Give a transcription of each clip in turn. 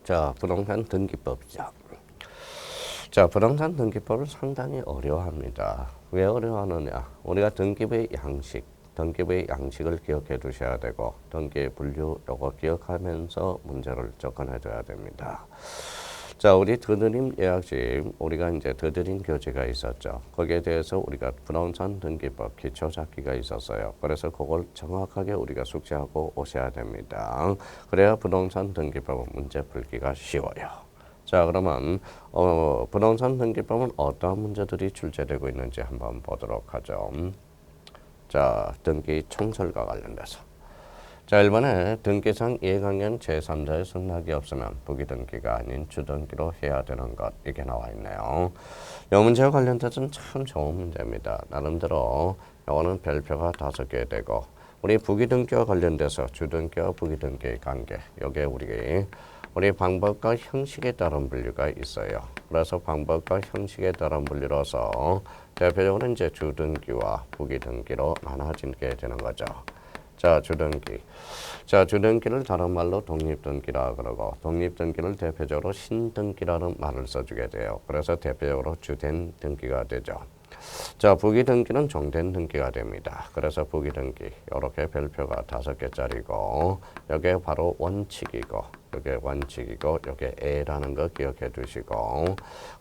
자, 부동산 등기법이죠. 자, 부동산 등기법을 상당히 어려워합니다. 왜 어려워하느냐? 우리가 등기부의 양식을 기억해 두셔야 되고 등기 분류 요거 기억하면서 문제를 접근해 줘야 됩니다. 자, 우리 드드림 예약집 우리가 이제 드드림 교재가 있었죠. 거기에 대해서 우리가 부동산 등기법 기초 잡기가 있었어요. 그래서 그걸 정확하게 우리가 숙지하고 오셔야 됩니다. 그래야 부동산 등기법 문제 풀기가 쉬워요. 자, 그러면 부동산 등기법은 어떠한 문제들이 출제되고 있는지 한번 보도록 하죠. 자, 등기 청설과 관련돼서. 자, 1번에 등기상 이해관계는 제3자의 승낙이 없으면 부기등기가 아닌 주등기로 해야 되는 것, 이게 나와 있네요. 이 문제와 관련돼서는 참 좋은 문제입니다. 나름대로 이거는 별표가 5개 되고 우리 부기등기와 관련돼서 주등기와 부기등기의 관계, 여기에 우리 방법과 형식에 따른 분류가 있어요. 그래서 방법과 형식에 따른 분류로서 대표적으로 이제 주등기와 부기등기로 나눠지게 되는 거죠. 자, 주등기. 자, 주등기를 다른 말로 독립등기라 그러고 독립등기를 대표적으로 신등기라는 말을 써주게 돼요. 그래서 대표적으로 주된 등기가 되죠. 자, 부기등기는 종된 등기가 됩니다. 그래서 부기등기 이렇게 별표가 5개짜리고 여기에 바로 원칙이고 여기에 원칙이고 여기에 A라는 거 기억해 두시고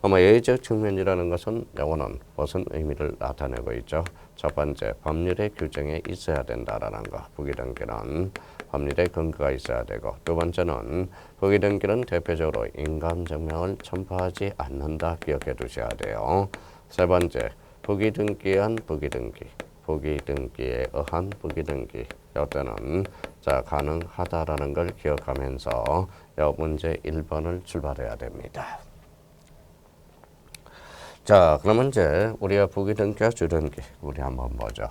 아마 예의적 측면이라는 것은 이거는 무슨 의미를 나타내고 있죠? 첫 번째, 법률의 규정에 있어야 된다라는 거. 부기등기는 법률의 근거가 있어야 되고 두 번째는 부기등기는 대표적으로 인감증명을 첨부하지 않는다 기억해 두셔야 돼요. 세 번째, 부기등기에 의한 부기등기, 부기등기에 의한 부기등기 이때는 자 가능하다라는 걸 기억하면서 이 문제 1번을 출발해야 됩니다. 자, 그러면 이제 우리가 부기등기와 주등기 우리 한번 보죠.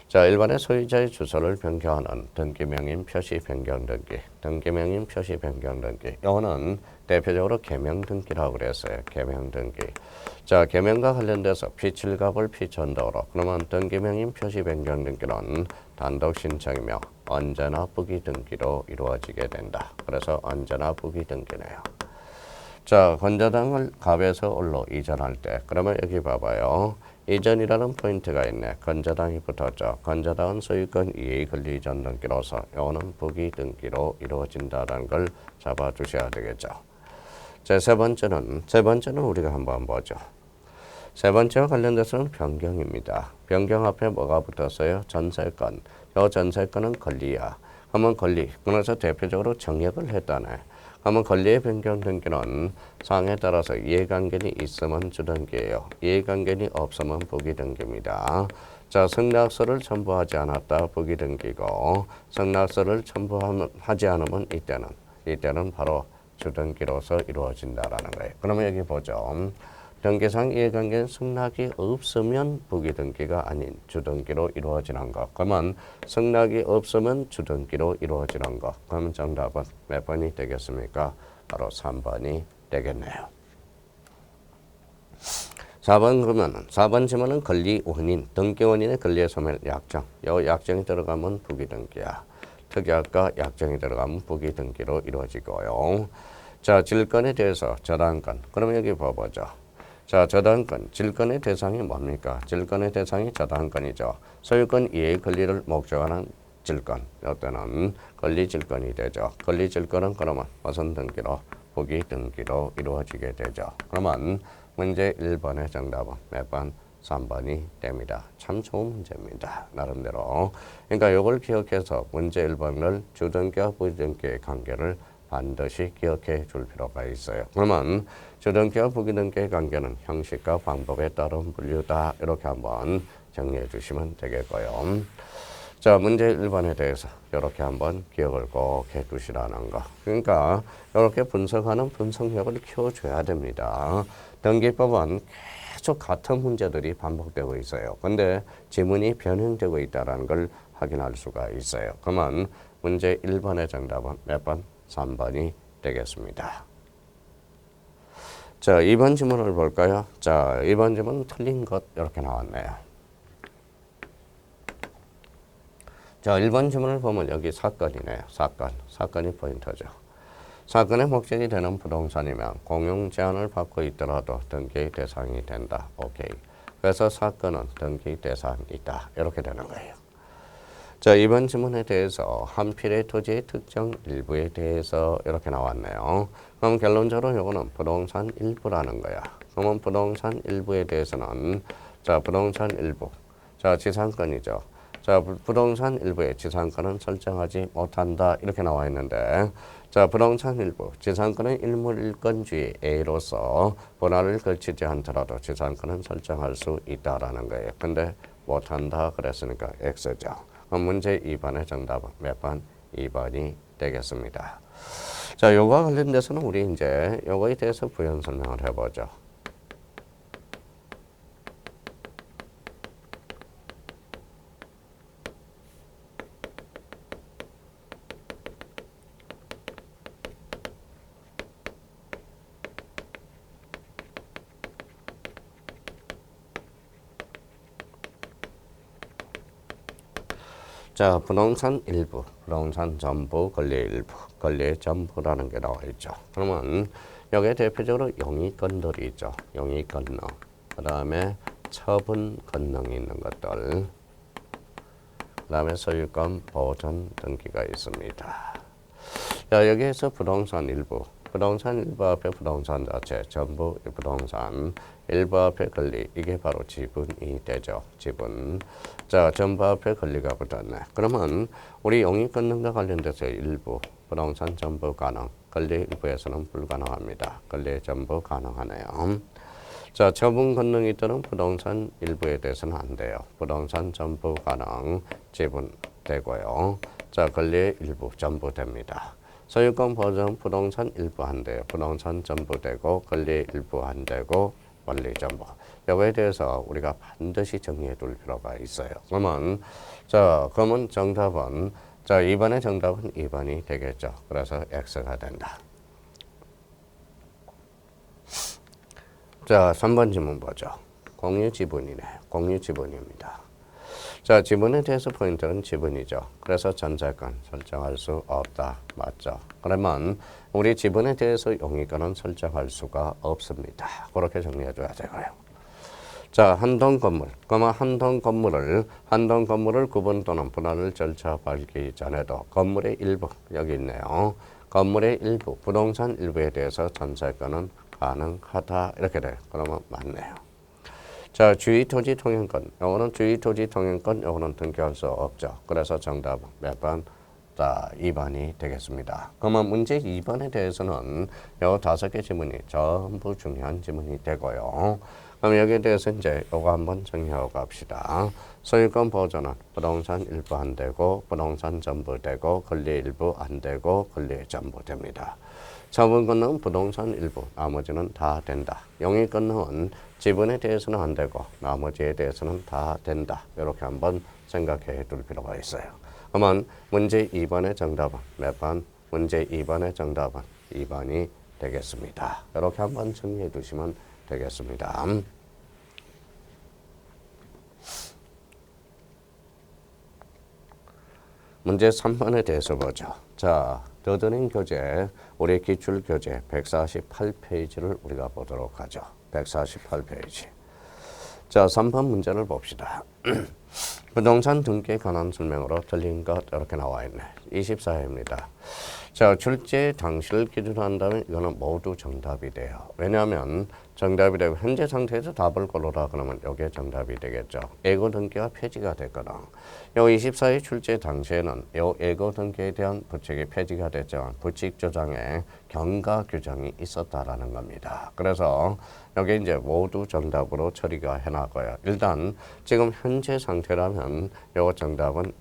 자, 일반의 소유자의 주소를 변경하는 등기명인 표시 변경 등기, 등기명인 표시 변경 등기. 이거는 대표적으로 개명등기라고 그랬어요. 개명등기. 자, 개명과 관련돼서 피칠갑을 피천도로. 그러면 등기명인 표시 변경 등기는 단독 신청이며 언제나 부기등기로 이루어지게 된다. 그래서 언제나 부기등기네요. 자, 건저당을 갑에서 을로 이전할 때 그러면 여기 봐봐요. 이전이라는 포인트가 있네. 건저당이 붙었죠. 건저당은 소유권 이해 권리 이전 등기로서 이거는 부기등기로 이루어진다는 걸 잡아주셔야 되겠죠. 자, 세 번째는 우리가 한번 보죠. 세 번째와 관련돼서는 변경입니다. 변경 앞에 뭐가 붙었어요? 전세권. 이 전세권은 권리야. 그러면 권리. 그래서 대표적으로 정액을 했다네. 그러면 권리의 변경 등기는 사항에 따라서 이해관계는 있으면 주등기예요. 이해관계는 없으면 부기등기입니다. 자, 승낙서를 첨부하지 않았다 부기등기고 승낙서를 첨부하지 않으면 이때는 바로 주등기로서 이루어진다라는 거예요. 그러면 여기 보죠. 등기상 이해관계는 승낙이 없으면 부기등기가 아닌 주등기로 이루어지는 것. 그러면 승낙이 없으면 주등기로 이루어지는 것. 그러면 정답은 몇 번이 되겠습니까? 바로 3번이 되겠네요. 4번 그러면 4번 지문은 권리 원인, 등기 원인의 권리의 소멸 약정. 요 약정이 들어가면 부기등기야. 특약과 약정이 들어가면 부기등기로 이루어지고요. 자, 질권에 대해서 저당권. 그러면 여기 봐보죠. 자, 저당권, 질권의 대상이 뭡니까? 질권의 대상이 저당권이죠. 소유권 이해의 권리를 목적하는 질권, 이때는 권리질권이 되죠. 권리질권은 그러면 무슨 등기로? 부기등기로 이루어지게 되죠. 그러면 문제 1번의 정답은 몇 번? 3번이 됩니다. 참 좋은 문제입니다. 나름대로. 그러니까 이걸 기억해서 문제 1번을 주등기와 부기등기의 관계를 반드시 기억해 줄 필요가 있어요. 그러면 주등기와 부기등기의 관계는 형식과 방법에 따른 분류다. 이렇게 한번 정리해 주시면 되겠고요. 자, 문제 1번에 대해서 이렇게 한번 기억을 꼭 해 두시라는 거. 그러니까 이렇게 분석하는 분석력을 키워줘야 됩니다. 등기법은 계속 같은 문제들이 반복되고 있어요. 근데 지문이 변형되고 있다는 걸 확인할 수가 있어요. 그러면 문제 1번의 정답은 몇 번? 3번이 되겠습니다. 자, 2번 지문을 볼까요? 자, 2번 지문은 틀린 것 이렇게 나왔네요. 자, 1번 지문을 보면 여기 사건이네요. 사건이 포인트죠. 사건의 목적이 되는 부동산이면 공용 제한을 받고 있더라도 등기 대상이 된다. 오케이. 그래서 사건은 등기 대상이다. 이렇게 되는 거예요. 자, 이번 지문에 대해서 한 필의 토지의 특정 일부에 대해서 이렇게 나왔네요. 그럼 결론적으로 이거는 부동산 일부라는 거야. 그러면 부동산 일부에 대해서는 자, 부동산 일부. 자, 지상권이죠. 자, 부동산 일부의 지상권은 설정하지 못한다. 이렇게 나와 있는데 자, 부동산 일부. 지상권은 일물일권주의 A로서 분할을 거치지 않더라도 지상권은 설정할 수 있다라는 거예요. 근데 못한다 그랬으니까 X죠. 문제 2번의 정답은 몇 번? 2번이 되겠습니다. 자, 요거와 관련돼서는 우리 이제 요거에 대해서 부연 설명을 해보죠. 자, 부동산 일부, 부동산 전부, 권리 일부, 권리 전부라는 게 나와 있죠. 그러면 여기에 대표적으로 용익권들이 있죠. 용익권능, 그 다음에 처분 권능이 있는 것들, 그 다음에 소유권 보전 등기가 있습니다. 자, 여기에서 부동산 일부, 부동산 일부 앞에 부동산 자체, 전부 부동산, 일부 앞에 권리, 이게 바로 지분이 되죠. 지분. 자, 전부 앞에 권리가 붙었네. 그러면 우리 용익권능과 관련돼서 일부, 부동산 전부 가능, 권리 일부에서는 불가능합니다. 권리 전부 가능하네요. 자, 처분 권능이 있다는 부동산 일부에 대해서는 안 돼요. 부동산 전부 가능, 지분 되고요. 자, 권리 일부 전부 됩니다. 소유권 보전 부동산 일부 안 돼요. 부동산 전부 되고 권리 일부 안 되고 권리 전부. 여기에 대해서 우리가 반드시 정리해 둘 필요가 있어요. 그러면 정답은 2번의 정답은 2번이 되겠죠. 그래서 X가 된다. 자, 3번 질문 보죠. 공유 지분이네. 공유 지분입니다. 자, 지분에 대해서 포인트는 지분이죠. 그래서 전세권 설정할 수 없다. 맞죠? 그러면 우리 지분에 대해서 용익권은 설정할 수가 없습니다. 그렇게 정리해 줘야 되고요. 자, 한동 건물. 그러면 한동 건물을 구분 또는 분할을 절차 밟기 전에도 건물의 일부, 여기 있네요. 건물의 일부, 부동산 일부에 대해서 전세권은 가능하다. 이렇게 돼요. 그러면 맞네요. 자, 주의토지 통행권. 요거는 주의토지 통행권, 요거는 등기할 수 없죠. 그래서 정답은 몇 번? 자, 2번이 되겠습니다. 그러면 문제 2번에 대해서는 요 5개 지문이 전부 중요한 지문이 되고요. 그럼 여기에 대해서 이제 요거 한번 정리하고 갑시다. 소유권 보존은 부동산 일부 안 되고, 부동산 전부 되고, 권리 일부 안 되고, 권리 전부 됩니다. 처분 권능은 부동산 일부, 나머지는 다 된다. 용익 권능은 지분에 대해서는 안 되고 나머지에 대해서는 다 된다. 이렇게 한번 생각해 둘 필요가 있어요. 그러면 문제 2번의 정답은 몇 번? 문제 2번의 정답은 2번이 되겠습니다. 이렇게 한번 정리해 두시면 되겠습니다. 문제 3번에 대해서 보죠. 자, 더드닝 교재, 우리 기출 교재 148페이지를 우리가 보도록 하죠. 148페이지. 자, 3번 문제를 봅시다. 부동산 등기에 관한 설명으로 틀린 것 이렇게 나와 있네. 24회입니다. 자, 출제 당시를 기준으로 한다면 이거는 모두 정답이 돼요. 왜냐하면 정답이 되고 현재 상태에서 답을 고르라 그러면 이게 정답이 되겠죠. 예고 등기가 폐지가 됐거나 요 24회 출제 당시에는 요 예고 등기에 대한 부칙이 폐지가 됐지만 부칙 조정에 경과 규정이 있었다라는 겁니다. 그래서 여기 이제 모두 정답으로 처리가 해놨고요. 일단 지금 현재 상태라면 요 정답은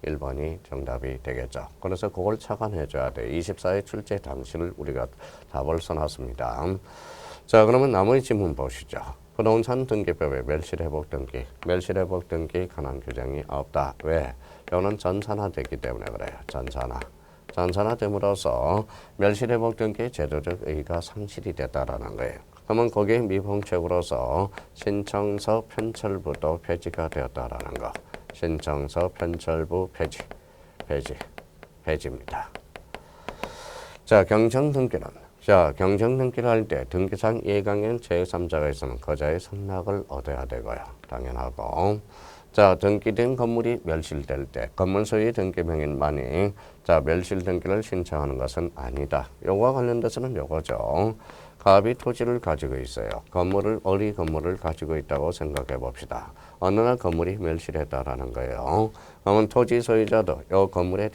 1번이 정답이 되겠죠. 그래서 그걸 착안해 줘야 돼. 24회 출제 당시를 우리가 답을 써놨습니다. 자, 그러면 나머지 질문 보시죠. 부동산 등기법에 멸실회복 등기 관한 규정이 없다. 왜? 이거는 전산화됐기 때문에 그래요. 전산화됨으로써 멸실회복 등기의 제도적 의의가 상실이 됐다라는 거예요. 그러면 거기에 미봉책으로서 신청서 편철부도 폐지가 되었다라는 거. 신청서 편철부 폐지입니다. 자, 경정 등기는 경정 등기를 할 때 등기상 이해관계인 제3자가 있으면 거자의 선락을 얻어야 되고요. 당연하고. 자, 등기된 건물이 멸실될 때 건물 소유의 등기명인만이 멸실 등기를 신청하는 것은 아니다. 요거와 관련돼서는 요거죠. 갑이 토지를 가지고 있어요. 어리 건물을 가지고 있다고 생각해 봅시다. 어느 날 건물이 멸실했다라는 거예요. 그러면 토지 소유자도 이 건물에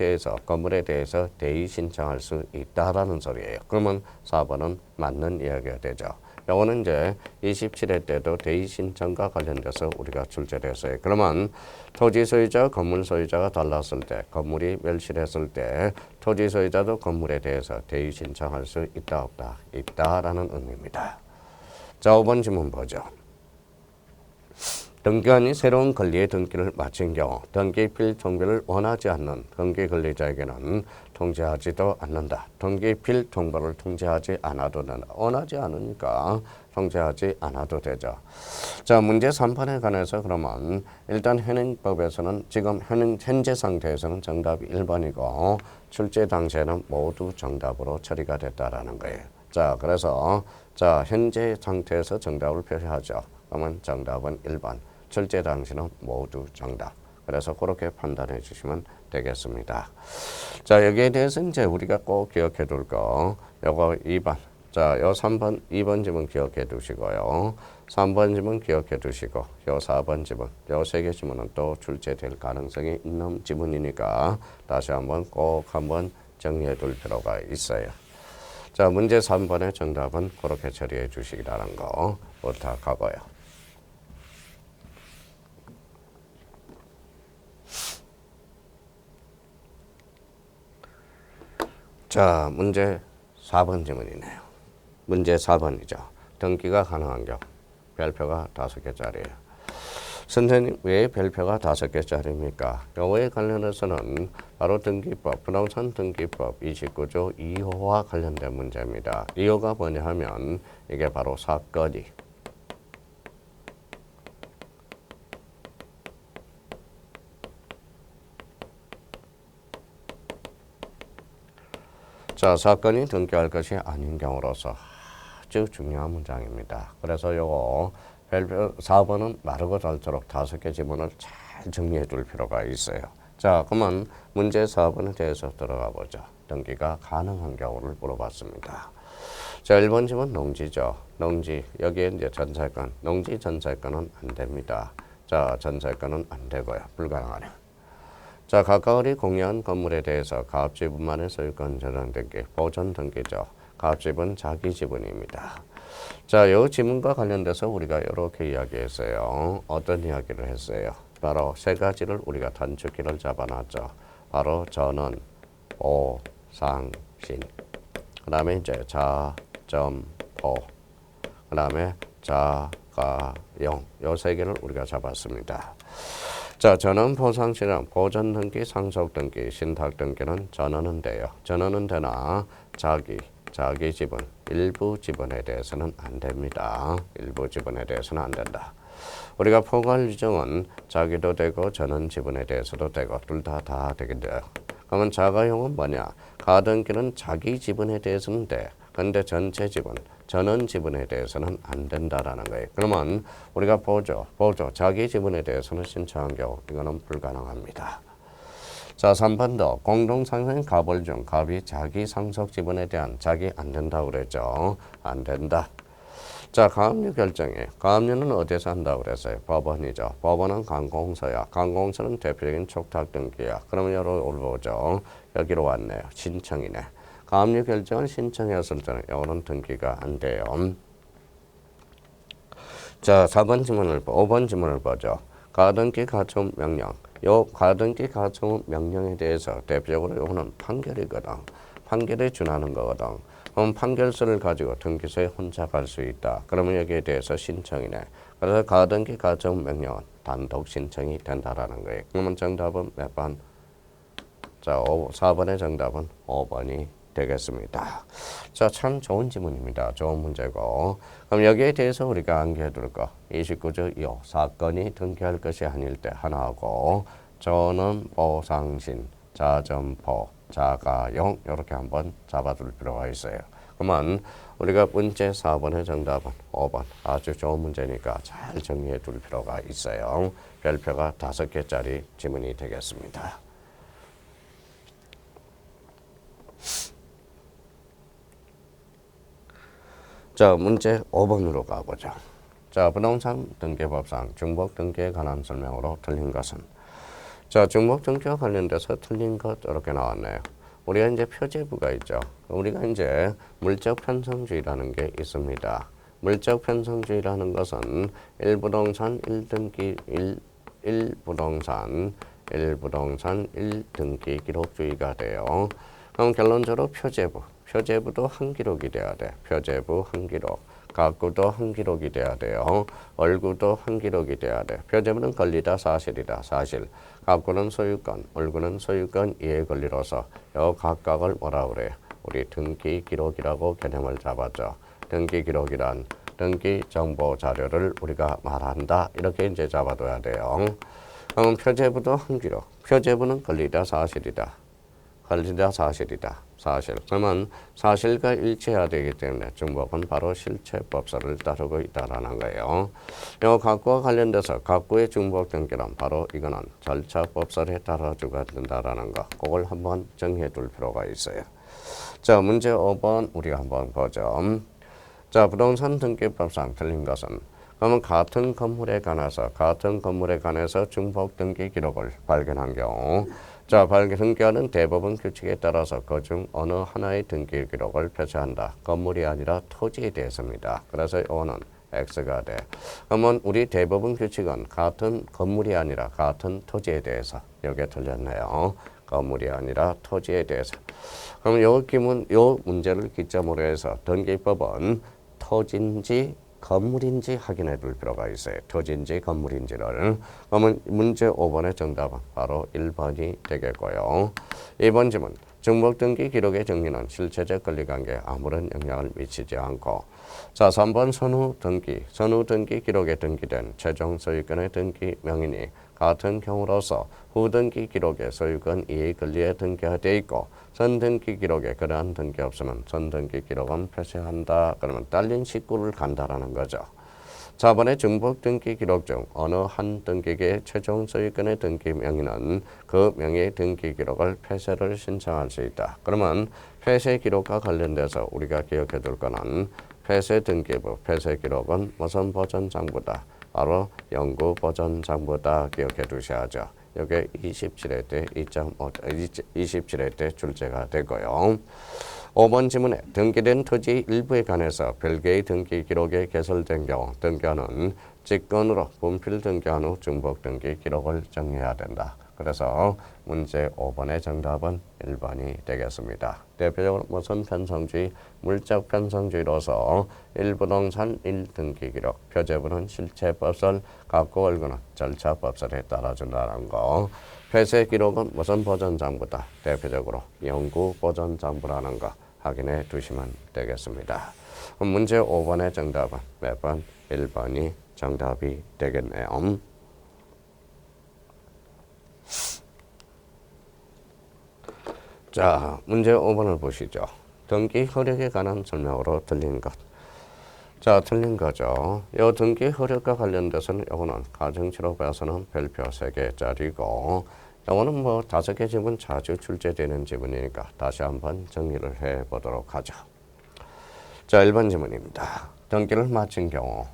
대해서 대의 신청할 수 있다라는 소리예요. 그러면 4번은 맞는 이야기가 되죠. 요거는 이제 27회 때도 대의 신청과 관련돼서 우리가 출제를 했어요. 그러면 토지 소유자와 건물 소유자가 달랐을 때, 건물이 멸실했을 때 토지 소유자도 건물에 대해서 대의 신청할 수 있다 없다? 있다라는 의미입니다. 자, 5번 질문 보죠. 등기관이 새로운 권리의 등기를 마친 경우 등기필 통보를 원하지 않는 등기 권리자에게는 통지하지도 않는다. 등기필 통보를 통지하지 않아도 된다. 원하지 않으니까 통지하지 않아도 되죠. 자, 문제 3번에 관해서 그러면 일단 현행법에서는 지금 현재 상태에서는 정답이 1번이고 출제 당시에는 모두 정답으로 처리가 됐다라는 거예요. 자, 그래서 현재 상태에서 정답을 표시하죠. 그러면 정답은 1번. 출제 당시는 모두 정답. 그래서 그렇게 판단해 주시면 되겠습니다. 자, 여기에 대해서 이제 우리가 꼭 기억해 둘 거, 요거 2번. 자, 요 3번, 2번 지문 기억해 두시고요. 3번 지문 기억해 두시고, 요 4번 지문, 요 3개 지문은 또 출제될 가능성이 있는 지문이니까 다시 꼭 한번 정리해 둘 필요가 있어요. 자, 문제 3번의 정답은 그렇게 처리해 주시기라는 거 부탁하고요. 자, 문제 4번 질문이네요. 문제 4번이죠. 등기가 가능한 경우 별표가 5개짜리예요. 선생님, 왜 별표가 5개짜리입니까? 요거에 관련해서는 바로 등기법, 부동산 등기법 29조 2호와 관련된 문제입니다. 2호가 뭐냐 하면 이게 바로 사건이 사건이 등기할 것이 아닌 경우로서 아주 중요한 문장입니다. 그래서 요거 별표 4번은 마르고 닳도록 5개 지문을 잘 정리해 둘 필요가 있어요. 자, 그러면 문제 4번에 대해서 들어가 보죠. 등기가 가능한 경우를 물어봤습니다. 자, 1번 지문 농지죠. 농지, 여기에 이제 전세권, 농지 전세권은 안 됩니다. 자, 전세권은 안 되고요. 불가능하네요. 자, 가까우리 공유한 건물에 대해서 가압지분만의 소유권 전환 등기, 보존 등기죠. 가압지분 자기 지분입니다. 자, 이 지문과 관련돼서 우리가 이렇게 이야기했어요. 어떤 이야기를 했어요? 바로 세 가지를 우리가 단축키를 잡아놨죠. 바로 전원, 오, 상, 신. 그 다음에 이제 자, 점, 포. 그 다음에 자, 가, 용. 요 세 개를 우리가 잡았습니다. 자, 전원 보상신은 보전 등기, 상속 등기, 신탁 등기는 전원은 돼요. 전원은 되나 자기 지분, 일부 지분에 대해서는 안 됩니다. 일부 지분에 대해서는 안 된다. 우리가 포괄 규정은 자기도 되고 전원 지분에 대해서도 되고 둘 다 되게 돼요. 그러면 자가용은 뭐냐? 가등기는 자기 지분에 대해서는 돼. 근데 전체 지분, 전원 지분에 대해서는 안 된다라는 거예요. 그러면 우리가 보조, 자기 지분에 대해서는 신청한 경우 이거는 불가능합니다. 자, 3번 더 공동상생 가벌 중 갑이 자기 상속 지분에 대한 자기 안 된다고 그랬죠. 안 된다. 자, 가압류 결정에 가압류는 어디서 한다고 그랬어요? 법원이죠. 법원은 관공서야. 관공서는 대표적인 촉탁 등기야. 그러면 여기로 보죠. 여기로 왔네요. 신청이네. 가압류 결정을 신청했을 때는 이거는 등기가 안 돼요. 자, 5번 지문을 보죠. 가등기 가처분 명령. 요 가등기 가처분 명령에 대해서 대표적으로 이거는 판결이거든. 판결에 준하는 거거든. 그럼 판결서를 가지고 등기소에 혼자 갈 수 있다. 그러면 여기에 대해서 신청이네. 그래서 가등기 가처분 명령은 단독 신청이 된다라는 거예요. 그러면 정답은 몇 번? 자, 4번의 정답은 5번이 되겠습니다. 자, 참 좋은 지문입니다. 좋은 문제고. 그럼 여기에 대해서 우리가 암기해둘 거 29조 2호 사건이 등기할 것이 아닐 때 하나하고 전원 보상신 자점포 자가 0 이렇게 한번 잡아둘 필요가 있어요. 그러면 우리가 문제 4번의 정답은 5번. 아주 좋은 문제니까 잘 정리해 둘 필요가 있어요. 별표가 5개짜리 지문이 되겠습니다. 자, 문제 5번으로 가보죠. 자, 부동산 등기법상 중복 등기에 관한 설명으로 틀린 것은? 자, 중복 등기와 관련돼서 틀린 것 이렇게 나왔네요. 우리가 이제 표제부가 있죠. 우리가 이제 물적 편성주의라는 게 있습니다. 물적 편성주의라는 것은 1부동산 1등기 1부동산 1등기 기록주의가 돼요. 그럼 결론적으로 표제부도 한 기록이 돼야 돼. 표제부 한 기록. 가구도 한 기록이 돼야 돼요. 얼구도 한 기록이 돼야 돼. 표제부는 권리다 사실이다. 사실. 가구는 소유권, 얼구는 소유권 이해 권리로서 요 각각을 뭐라 그래요? 우리 등기 기록이라고 개념을 잡았죠. 등기 기록이란 등기 정보 자료를 우리가 말한다. 이렇게 이제 잡아둬야 돼요. 그럼 표제부도 한 기록. 표제부는 권리다 사실이다. 권리다 사실이다. 사실. 그러면 사실과 일치해야 되기 때문에 중복은 바로 실체법설을 따르고 있다라는 거예요. 이 가구와 관련돼서 가구의 중복 등기란 바로 이거는 절차법설에 따라주가 된다라는 거. 그걸 한번 정리해 둘 필요가 있어요. 자, 문제 5번 우리가 한번 보죠. 자, 부동산 등기법상 틀린 것은 그러면 같은 건물에 관해서 중복 등기 기록을 발견한 경우 자, 등기하는 대법원 규칙에 따라서 그중 어느 하나의 등기 기록을 표시한다. 건물이 아니라 토지에 대해서입니다. 그래서 이거는 X가 돼. 그러면 우리 대법원 규칙은 같은 건물이 아니라 같은 토지에 대해서. 여기에 틀렸네요. 건물이 아니라 토지에 대해서. 그럼 요 문제를 기점으로 해서 등기법은 토지인지 건물인지 확인해 둘 필요가 있어요. 토지인지 건물인지를. 그러면 문제 5번의 정답은 바로 1번이 되겠고요. 2번 질문. 중복등기 기록의 정리는 실체적 권리관계에 아무런 영향을 미치지 않고 자, 3번 선후등기 기록에 등기된 최종 소유권의 등기 명인이 같은 경우로서 후등기 기록에 소유권 이해 권리에 등기되어 있고 선등기 기록에 그러한 등기 없으면 선등기 기록은 표시한다. 그러면 딸린 식구를 간다라는 거죠. 4번의 중복 등기 기록 중 어느 한 등기계의 최종 소유권의 등기 명의는 그 명의의 등기 기록을 폐쇄를 신청할 수 있다. 그러면 폐쇄 기록과 관련돼서 우리가 기억해 둘 거는 폐쇄 등기부, 폐쇄 기록은 무슨 보존장부다. 바로 영구 보존장부다. 기억해 두셔야죠. 이게 27회 때 27회 때 출제가 되고요. 5번 지문에 등기된 토지 일부에 관해서 별개의 등기 기록에 개설된 경우 등기하는 직권으로 분필 등기한 후 중복 등기 기록을 정리해야 된다. 그래서 문제 5번의 정답은 1번이 되겠습니다. 대표적으로 무슨 편성주의? 물적 편성주의로서 1부동산 1등기 기록, 표제부는 실체법설, 가구 얼구는 절차법설에 따라준다는 거. 폐쇄 기록은 무슨 보존장부다? 대표적으로 영구 보존장부라는 거 확인해 두시면 되겠습니다. 문제 5번의 정답은 몇 번? 1번이 정답이 되겠네요. 자, 문제 5번을 보시죠. 등기 효력에 관한 설명으로 틀린 것. 자, 틀린 거죠. 이 등기 효력과 관련돼서는 이거는 가정치료에서는 별표 3개짜리고 이거는 뭐 5개 지문 자주 출제되는 지문이니까 다시 한번 정리를 해보도록 하죠. 자, 1번 지문입니다. 등기를 마친 경우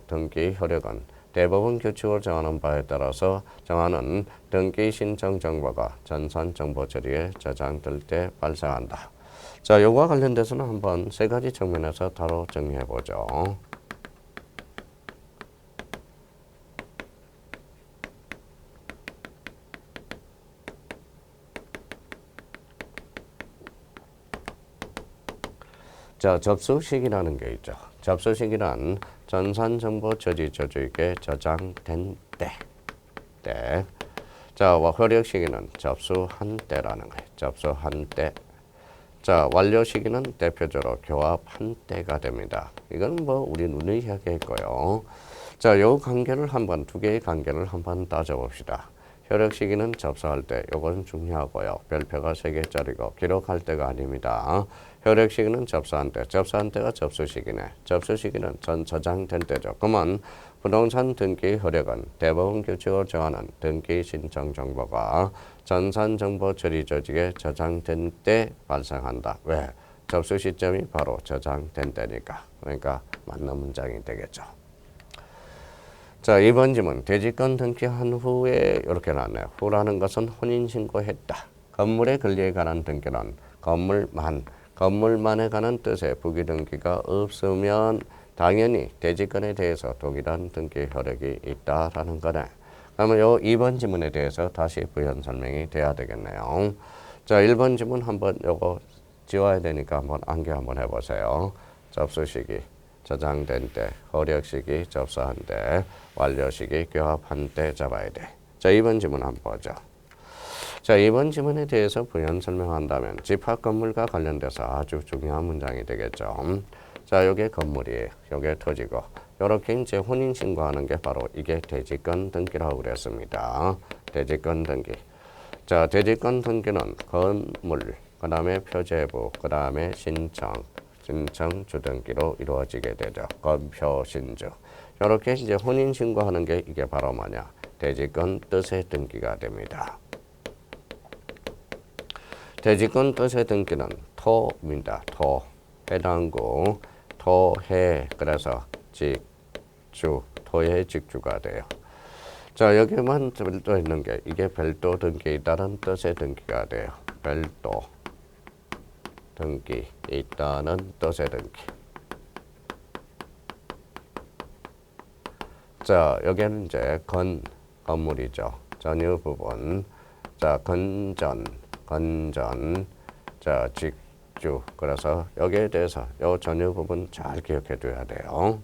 등기 효력은 대법원 규칙을 정하는 바에 따라서 정하는 등기 신청 정보가 전산 정보 처리에 저장될 때 발생한다. 자, 요거와 관련돼서는 한번 3가지 측면에서 바로 정리해 보죠. 자, 접수식이라는 게 있죠. 접수식이란 전산정보 저주에게 저장된 때. 자, 효력 시기는 접수한 때라는 거예요. 접수한 때. 자, 완료 시기는 대표적으로 교합한 때가 됩니다. 이건 뭐 우리 눈에 이야기했고요. 자, 요 관계를 한번 2개의 관계를 한번 따져봅시다. 효력 시기는 접수할 때, 요건 중요하고요. 별표가 3개짜리고 기록할 때가 아닙니다. 효력 시기는 접수한 때, 접수한 때가 접수 시기네. 접수 시기는 전 저장된 때죠. 그러면 부동산 등기 효력은 대법원 규칙으로 정하는 등기 신청 정보가 전산 정보 처리 조직에 저장된 때 발생한다. 왜? 접수 시점이 바로 저장된 때니까. 그러니까 맞는 문장이 되겠죠. 자, 2번 질문. 대지권 등기한 후에 이렇게 나왔네요. 후라는 것은 혼인신고했다. 건물의 권리에 관한 등기는 건물만에 관한 뜻의 부기등기가 없으면 당연히 대지권에 대해서 동일한 등기 효력이 있다라는 거네. 그러면 요 2번 지문에 대해서 다시 부연 설명이 돼야 되겠네요. 자, 1번 지문 한번 요거 지워야 되니까 한번 암기 한번 해보세요. 접수 시기, 저장된 때, 효력 시기, 접수한 때, 완료 시기, 교합한 때 잡아야 돼. 자, 2번 지문 한번 보죠. 자, 이번 지문에 대해서 부연 설명한다면 집합 건물과 관련돼서 아주 중요한 문장이 되겠죠. 자, 요게 건물이에요. 요게 토지고. 요렇게 이제 혼인 신고하는 게 바로 이게 대지권 등기라고 그랬습니다. 대지권 등기. 자, 대지권 등기는 건물, 그 다음에 표제부, 그 다음에 신청 주등기로 이루어지게 되죠. 건표 신주. 요렇게 이제 혼인 신고하는 게 이게 바로 뭐냐? 대지권 뜻의 등기가 됩니다. 대지권 뜻의 등기는 토입니다. 토, 해당구, 토해, 그래서 직주, 토해 직주가 돼요. 자, 여기만 별도 있는 게 이게 별도 등기에 있다는 뜻의 등기가 돼요. 별도 등기 있다는 뜻의 등기. 자, 여기는 이제 건물이죠. 전유 부분. 자, 건전, 자, 직주. 그래서 여기에 대해서 요 전유 부분 잘 기억해 둬야 돼요.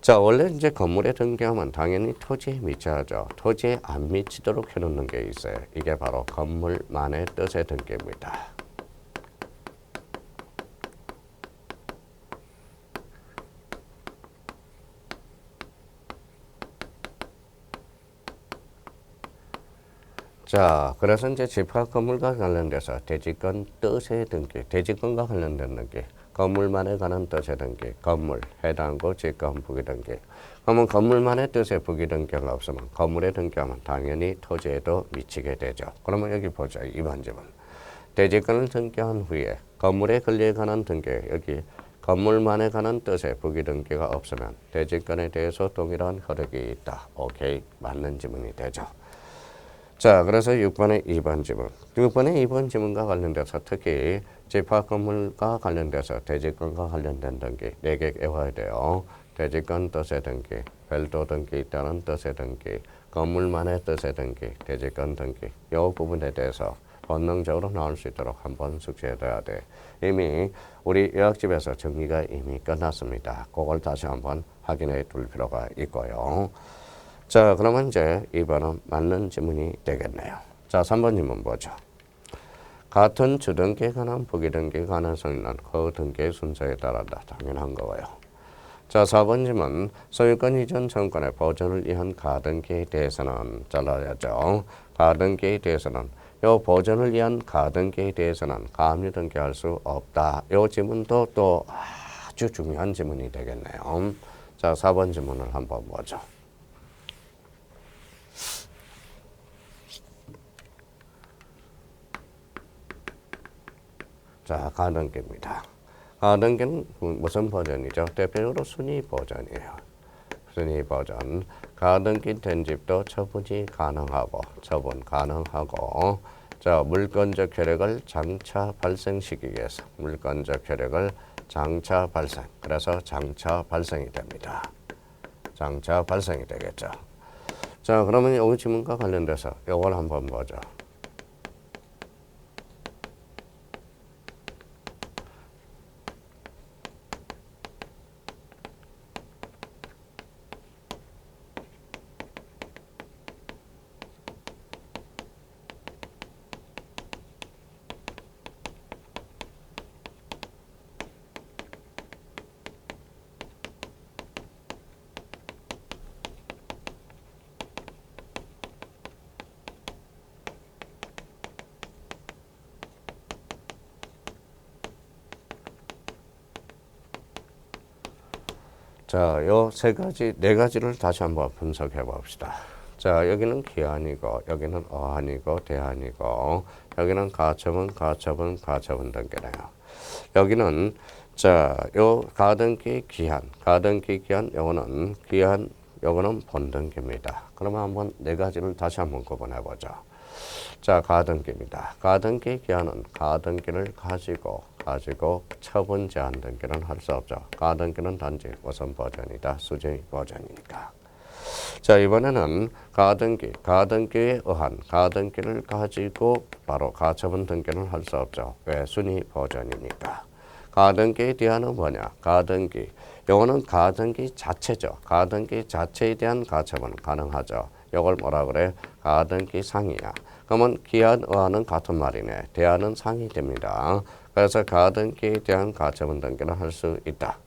자, 원래 이제 건물에 등기하면 당연히 토지에 미쳐야죠. 토지에 안 미치도록 해놓는 게 있어요. 이게 바로 건물만의 뜻의 등기입니다. 자, 그래서 이제 집합 건물과 관련돼서 대지권 뜻의 등기, 대지권과 관련된 등기, 건물만에 관한 뜻의 등기, 건물, 해당구, 직권, 부기등기. 그러면 건물만의 뜻의 부기등기가 없으면 건물에 등기하면 당연히 토지에도 미치게 되죠. 그러면 여기 보자. 2번 질문. 대지권을 등기한 후에 건물의 권리에 관한 등기, 여기 건물만에 관한 뜻의 부기등기가 없으면 대지권에 대해서 동일한 효력이 있다. 오케이, 맞는 질문이 되죠. 자, 그래서 6번의 2번 지문. 6번의 2번 지문과 관련돼서 특히 집합 건물과 관련돼서 대지권과 관련된 등기 4개 외워야 돼요. 대지권 뜻의 등기, 별도 등기 있다는 뜻의 등기, 건물만의 뜻의 등기, 대지권 등기. 이 부분에 대해서 본능적으로 나올 수 있도록 한번 숙지해둬야 돼. 이미 우리 요약집에서 정리가 이미 끝났습니다. 그걸 다시 한번 확인해 둘 필요가 있고요. 자, 그러면 이제 2번은 맞는 지문이 되겠네요. 자, 3번 질문 보죠. 같은 주등기에 관한 부기등기 가능성이 있는 그 등기의 순서에 따른다. 당연한 거고요. 자, 4번 질문. 소유권 이전 청구권의 보존을 위한 가등기에 대해서는 잘라야죠. 가등기에 대해서는 요 보존을 위한 가등기에 대해서는 가압류 등기할 수 없다. 요 질문도 또 아주 중요한 질문이 되겠네요. 자, 4번 질문을 한번 보죠. 자, 가등기입니다. 가등기는 무슨 버전이죠? 대표적으로 순위 버전이에요. 순위 버전. 가등기 된 집도 처분이 가능하고, 자, 물권적 효력을 장차 발생시키기 위해서 물권적 효력을 장차 발생. 그래서 장차 발생이 됩니다. 장차 발생이 되겠죠. 자, 그러면 이 질문과 관련돼서 이걸 한번 보죠. 자, 요 세 가지, 네 가지를 다시 한번 분석해 봅시다. 자, 여기는 기한이고, 여기는 어한이고, 대한이고, 여기는 가처분 등기네요. 여기는 자, 요 가등기 기한, 요거는 기한, 요거는 본등기입니다. 그러면 한번 네 가지를 다시 한번 구분해 보죠. 자, 가등기입니다. 가등기 기한은 가등기를 가지고 처분 제한 등기는 할 수 없죠. 가등기는 단지 우선 버전이다. 수정 버전이니까. 자, 이번에는 가등기에 의한 가등기를 가지고 바로 가처분 등기는 할 수 없죠. 왜? 순위 버전이니까. 가등기에 대한은 뭐냐? 가등기. 요거는 가등기 자체죠. 가등기 자체에 대한 가처분 가능하죠. 요걸 뭐라 그래? 가등기 상이야. 그러면 기한, 의한은 같은 말이네. 대한은 상이 됩니다. 그래서 가등기에 대한 가처분 등기를 할 수 있다.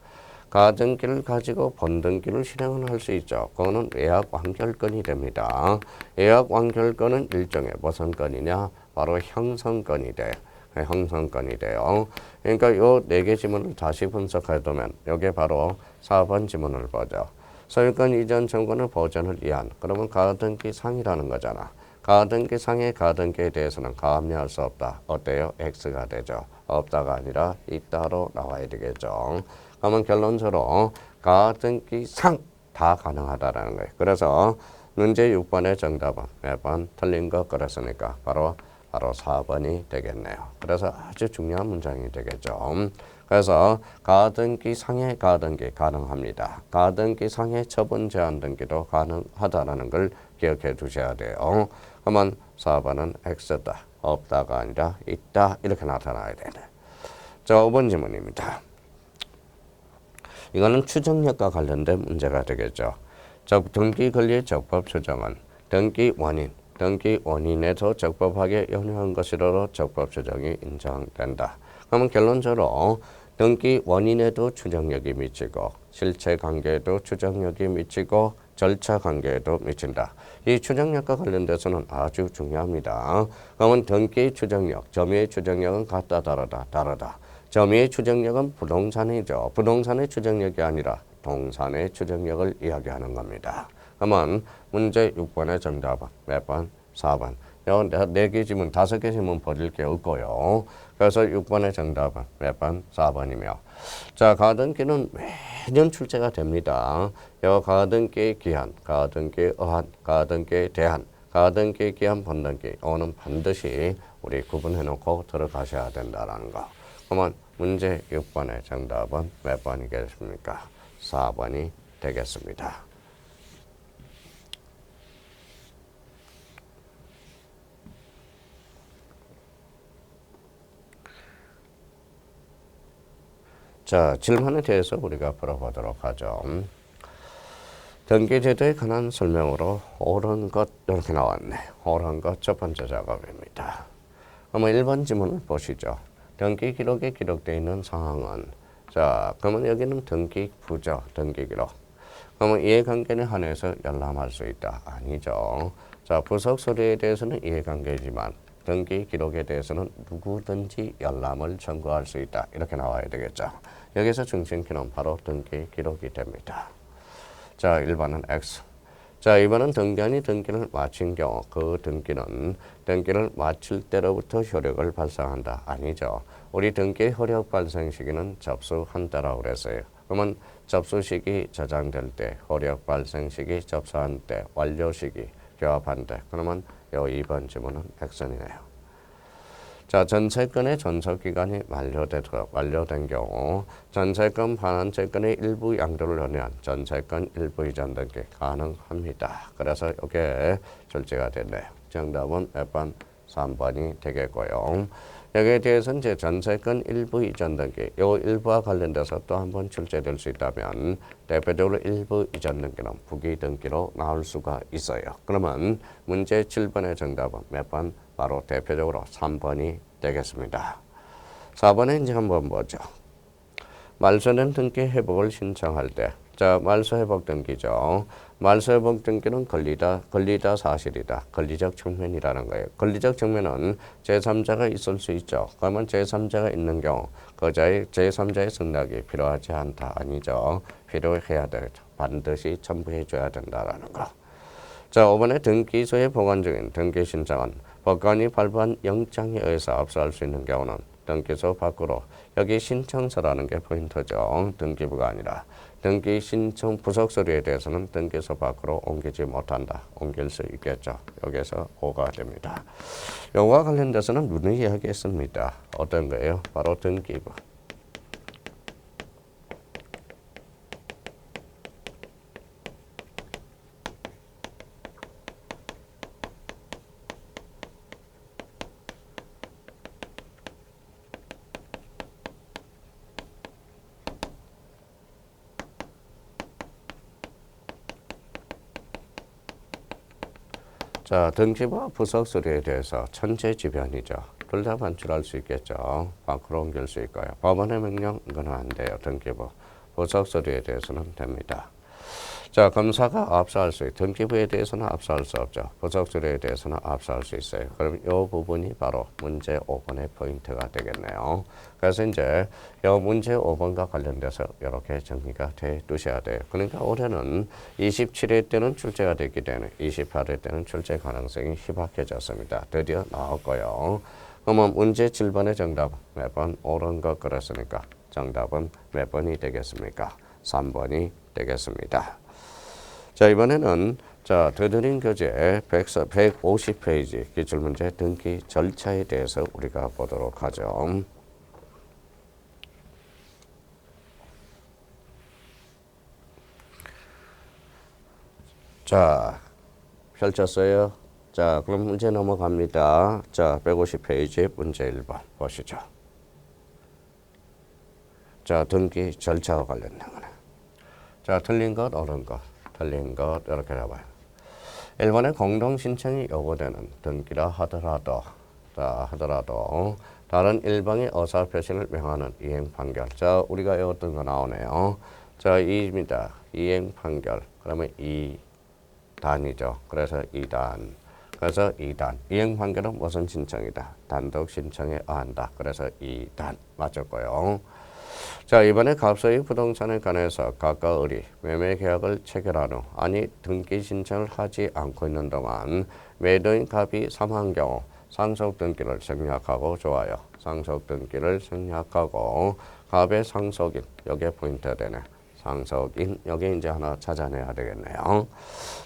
가등기를 가지고 본등기를 실행을 할 수 있죠. 그거는 예약 완결건이 됩니다. 예약 완결건은 일종의 무슨 건이냐? 바로 형성건이 돼. 형성건이 돼요. 그러니까 요 네 개 지문을 다시 분석해 두면 이게 바로 4번 지문을 보죠. 소유권 이전 청구는 보전을 위한. 그러면 가등기 상이라는 거잖아. 가등기 상의 가등기에 대해서는 가압류할 수 없다. 어때요? X가 되죠. 없다가 아니라 있다로 나와야 되겠죠. 그러면 결론적으로 가등기 상 다 가능하다라는 거예요. 그래서 문제 6번의 정답은 몇 번? 틀린 거 그랬으니까 바로 4번이 되겠네요. 그래서 아주 중요한 문장이 되겠죠. 그래서 가등기 상의 가등기 가능합니다. 가등기 상의 처분 제한 등기도 가능하다라는 걸 기억해 두셔야 돼요. 그러면 4번은 X다. 없다가 아니라 있다. 이렇게 나타나야 되네. 자, 5번 질문입니다. 이거는 추정력과 관련된 문제가 되겠죠. 등기 권리의 적법 추정은 등기 원인에서 적법하게 연유한 것이라도 적법 추정이 인정된다. 그러면 결론적으로 등기 원인에도 추정력이 미치고 실체 관계에도 추정력이 미치고 절차 관계에도 미친다. 이 추정력과 관련돼서는 아주 중요합니다. 그러면 등기의 추정력, 점유의 추정력은 같다, 다르다. 점유의 추정력은 부동산이죠. 부동산의 추정력이 아니라 동산의 추정력을 이야기하는 겁니다. 그러면 문제 6번의 정답은 몇 번? 4번. 요 4개 지문, 5개 지문 버릴 게 없고요. 그래서 6번의 정답은 몇 번? 4번이며. 자, 가등기는 매년 출제가 됩니다. 요 가등기의 기한, 가등기의 의한, 가등기의 대한, 가등기의 기한 본등기. 오는 반드시 우리 구분해 놓고 들어가셔야 된다라는 거. 그러면 문제 6번의 정답은 몇 번이겠습니까? 4번이 되겠습니다. 자, 질문에 대해서 우리가 풀어보도록 하죠. 등기제도에 관한 설명으로 옳은 것 이렇게 나왔네. 옳은 것 첫 번째 작업입니다. 그러면 1번 지문을 보시죠. 등기 기록에 기록되어 있는 사항은 자, 그러면 여기는 등기 부저, 등기 기록. 그러면 이해관계에 한해서 열람할 수 있다. 아니죠. 자, 부속 서류에 대해서는 이해관계지만 등기 기록에 대해서는 누구든지 열람을 청구할 수 있다. 이렇게 나와야 되겠죠. 여기서 중심키는 바로 등기 기록이 됩니다. 자, 1번은 X. 자, 이번은 등기한이 등기를 마친 경우 그 등기를 마칠 때로부터 효력을 발생한다. 아니죠. 우리 등기 효력 발생 시기는 접수한다라고 그랬어요. 그러면 접수 시기 저장될 때, 효력 발생 시기 접수한 때, 완료 시기 교합한 때. 그러면 요 2번 지문은 X이네요. 자, 전세권의 전속기간이 완료된 경우 전세권 반환채권의 일부 양도를 연회한 전세권 일부 이전 등기 가능합니다. 그래서 이게 출제가 됐네요. 정답은 몇 번? 3번이 되겠고요. 여기에 대해서는 이제 전세권 일부 이전 등기 요 일부와 관련돼서 또 한 번 출제될 수 있다면 대표적으로 일부 이전 등기는 부기 등기로 나올 수가 있어요. 그러면 문제 7번의 정답은 몇 번? 바로 대표적으로 3번이 되겠습니다. 4번에 이제 한번 보죠. 말소된 등기 회복을 신청할 때, 자, 말소 회복 등기죠. 말소 회복 등기는 권리다 사실이다. 권리적 측면이라는 거예요. 권리적 측면은 제3자가 있을 수 있죠. 그러면 제3자가 있는 경우 그자의 제3자의 승낙이 필요하지 않다. 아니죠. 필요해야 되겠죠. 반드시 첨부해 줘야 된다라는 거. 자, 5번에 등기소에 보관 중인 등기 신청은 법관이 발부한 영장에 의해서 압수할 수 있는 경우는 등기소 밖으로, 여기 신청서라는 게 포인트죠. 등기부가 아니라 등기 신청 부속 서류에 대해서는 등기소 밖으로 옮기지 못한다. 옮길 수 있겠죠. 여기서 5가 됩니다. 이거와 관련돼서는 문의하게 했습니다. 어떤 거예요? 바로 등기부. 자, 등기부와 부속 서류에 대해서 천재지변이죠. 둘 다 반출할 수 있겠죠. 밖으로 옮길 수 있고요. 법원의 명령, 이거는 안 돼요. 등기부. 부속 서류에 대해서는 됩니다. 자, 검사가 압수할 수 있어요. 등기부에 대해서는 압수할 수 없죠. 부속 서류에 대해서는 압수할 수 있어요. 그럼 이 부분이 바로 문제 5번의 포인트가 되겠네요. 그래서 이제 이 문제 5번과 관련돼서 이렇게 정리가 돼 두셔야 돼요. 그러니까 올해는 27회 때는 출제가 됐기 때문에 28회 때는 출제 가능성이 희박해졌습니다. 드디어 나왔고요. 그러면 문제 7번의 정답 몇 번 옳은 것 그랬으니까 정답은 몇 번이 되겠습니까? 3번이 되겠습니다. 자, 이번에는 자, 더드림 교재 150페이지 기출문제 등기 절차에 대해서 우리가 보도록 하죠. 자, 펼쳤어요. 자, 그럼 문제 넘어갑니다. 자, 150페이지 문제 1번 보시죠. 자, 등기 절차와 관련된 거네. 자, 틀린 것, 옳은 것. 틀린 것 이렇게 잡아요. 1번에 공동 신청이 요구되는 등기라 하더라도 다른 일방의 의사 표시를 명하는 이행 판결. 자, 우리가 외웠던 거 나오네요. 자, 2입니다. 이행 판결. 그러면 2단이죠. 그래서 2단. 그래서 2단. 이행 판결은 무슨 신청이다? 단독 신청에 의한다. 그래서 2단 맞췄고요. 자, 이번에 갑소유 부동산에 관해서 각각 을이 매매 계약을 체결한 후 아니 등기 신청을 하지 않고 있는 동안 매도인 갑이 사망한 경우 상속 등기를 생략하고 좋아요. 상속 등기를 생략하고 갑의 상속인, 여기에 포인트가 되네. 상속인, 여기 이제 하나 찾아내야 되겠네요.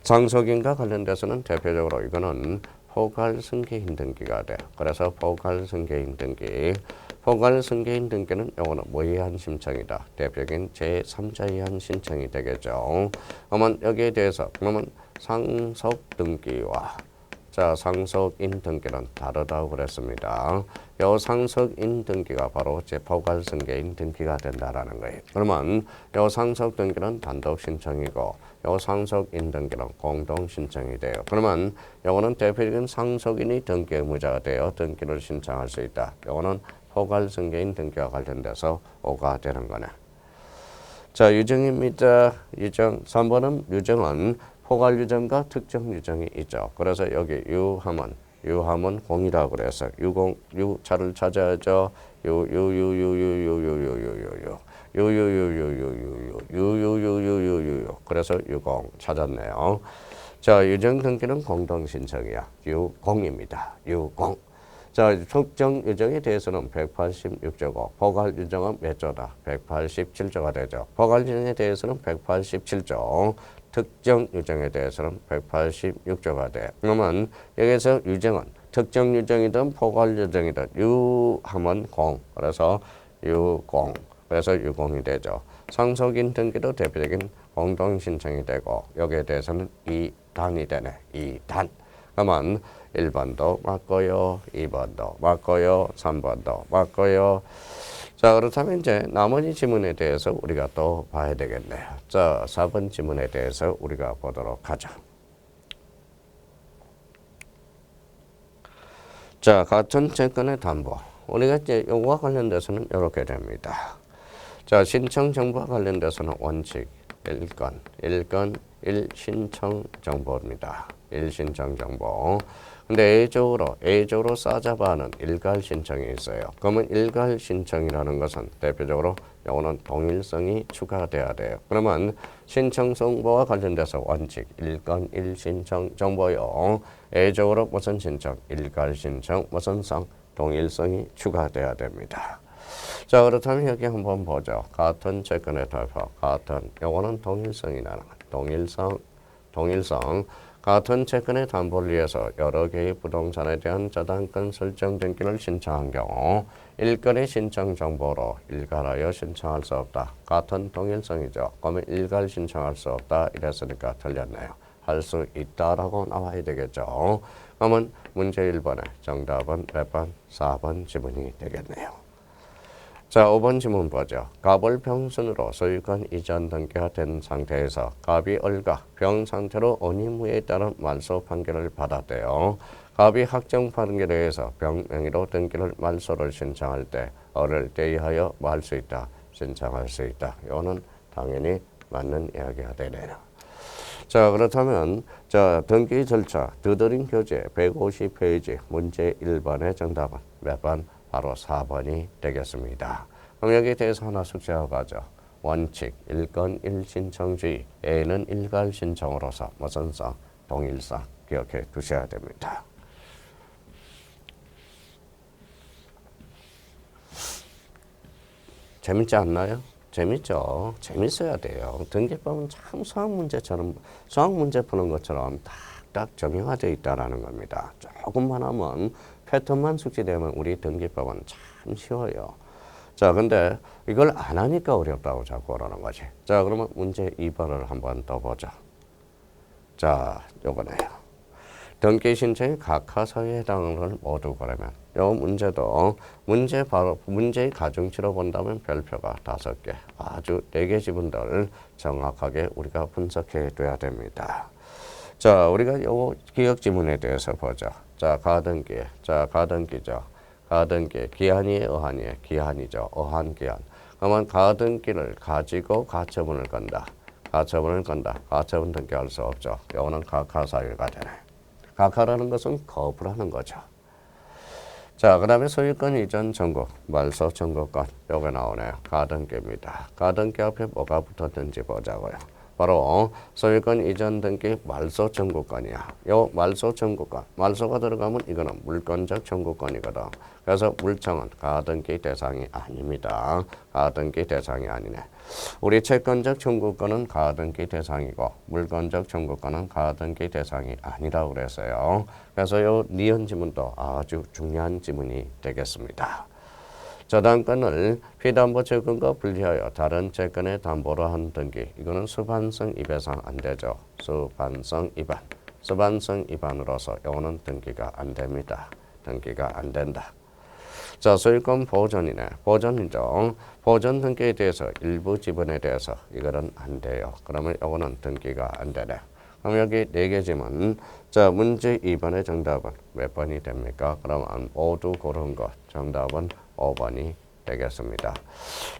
상속인과 관련돼서는 대표적으로 이거는 포괄승계인 등기가 돼. 그래서 포괄승계인 등기. 포괄승계인 등기는 요거는 뭐에 의한 신청이다. 대표적인 제3자에 의한 신청이 되겠죠. 그러면 여기에 대해서 그러면 상속 등기와 자, 상속인 등기는 다르다고 그랬습니다. 요 상속인 등기가 바로 포괄승계인 등기가 된다라는 거예요. 그러면 요 상속 등기는 단독 신청이고 요 상속인 등기는 공동 신청이 돼요. 그러면 요거는 대표적인 상속인이 등기 의무자가 되어 등기를 신청할 수 있다. 요거는 포괄승계인 등기와 관련돼서 5가 되는 거네. 자, 유정입니다. 유정. 3번은 유정은 포괄 유정과 특정 유정이 있죠. 그래서 여기 유함은 공이라고 그래서 유차를 찾아야죠. 그래서 유공 찾았네요. 자, 유정 등기는 공동 신청이야. 유공입니다. 유공. 자, 특정 유정에 대해서는 186조고 포괄 유정은 몇 조다? 187조가 되죠. 포괄 유정에 대해서는 187조, 특정 유정에 대해서는 186조가 돼. 그러면 여기서 유정은 특정 유정이든 포괄 유정이든 유하면 공, 그래서 유공, 그래서 유공이 되죠. 상속인 등기도 대표적인 공동 신청이 되고 여기에 대해서는 2단이 되네. 2단. 그러면 1번도 맞고요. 2번도 맞고요. 3번도 맞고요. 자, 그렇다면 이제 나머지 지문에 대해서 우리가 또 봐야 되겠네요. 자, 4번 지문에 대해서 우리가 보도록 하죠. 자, 같은 채권의 담보. 우리가 이제 요거와 관련돼서는 이렇게 됩니다. 자, 신청 정보와 관련돼서는 원칙 1건 1신청 정보입니다. 1신청 정보. 근데 A적으로 싸잡아하는 일괄 신청이 있어요. 그러면 일괄 신청이라는 것은 대표적으로 요거는 동일성이 추가돼야 돼요. 그러면 신청 정보와 관련돼서 원칙 1건 1신청 정보요. A적으로 무슨 신청, 일괄 신청, 무슨 성, 동일성이 추가돼야 됩니다. 자, 그렇다면 여기 한번 보죠. 같은 채권의 돌파, 같은 요거는 동일성이라는 거. 동일성. 같은 채권의 담보를 위해서 여러 개의 부동산에 대한 저당권 설정 등기를 신청한 경우 일건의 신청 정보로 일괄하여 신청할 수 없다. 같은 동일성이죠. 그러면 일괄 신청할 수 없다 이랬으니까 틀렸네요. 할 수 있다라고 나와야 되겠죠. 그러면 문제 1번에 정답은 몇 번? 4번 지문이 되겠네요. 자, 5번 지문 보죠. 갑을 병순으로 소유권 이전 등기가 된 상태에서 갑이 을과 병 상태로 원인무효에 따른 말소 판결을 받았대요. 갑이 확정 판결에 의해서 병 명의로 등기를 말소를 신청할 때 을을 대의하여 뭐 할 수 있다? 신청할 수 있다. 이거는 당연히 맞는 이야기가 되네요. 자, 그렇다면 자, 등기 절차 드드링 교재 150페이지 문제 1번의 정답은 몇 번? 바로 4번이 되겠습니다. 그럼 여기에 대해서 하나 숙제하고 가죠. 원칙 1건 1신청주의 A는 일괄 신청으로서 무슨 성? 동일성 기억해 두셔야 됩니다. 재밌지 않나요? 재밌죠. 재밌어야 돼요. 등기법은 참 수학 문제 푸는 것처럼 딱딱 정형화되어 있다라는 겁니다. 조금만 하면 패턴만 숙지되면 우리 등기법은 참 쉬워요. 자, 근데 이걸 안 하니까 어렵다고 자꾸 그러는 거지. 자, 그러면 문제 2번을 한번 더 보자. 자, 요거네요. 등기 신청이 각하사유에 해당하는 걸 모두 고르면 요 문제도 문제의 가중치로 본다면 별표가 5개, 아주 4개 지문들 정확하게 우리가 분석해 둬야 됩니다. 자, 우리가 요 기억 지문에 대해서 보자. 자, 가등기죠. 가등기 기한이에요, 어한이에요? 기한이죠. 어한 기한. 그러면 가등기를 가지고 가처분을 건다. 가처분 등기할 수 없죠. 이거는 각하사유가 되네. 각하라는 것은 거부라는 거죠. 자, 그 다음에 소유권 이전 청구, 말소 청구권 요게 나오네요. 가등기입니다. 가등기 앞에 뭐가 붙었는지 보자고요. 바로 소유권 이전 등기 말소 청구권이야. 요 말소 청구권, 말소가 들어가면 이거는 물권적 청구권이거든. 그래서 물청은 가등기 대상이 아닙니다. 가등기 대상이 아니네. 우리 채권적 청구권은 가등기 대상이고 물권적 청구권은 가등기 대상이 아니라고 그랬어요. 그래서 요 니은 지문도 아주 중요한 지문이 되겠습니다. 저당권을 피담보 채권과 분리하여 다른 채권의 담보로 한 등기. 이거는 수반성 위배상 안 되죠. 수반성 위반으로서 이거는 등기가 안 됩니다. 등기가 안 된다. 자, 소유권 보존이네. 보존이죠. 보존 등기에 대해서 일부 지분에 대해서 이거는 안 돼요. 그러면 이거는 등기가 안 되네. 그럼 여기 4개 지문. 자, 문제 2번의 정답은 몇 번이 됩니까? 그러면 모두 고른 것. 정답은 5번이 되겠습니다.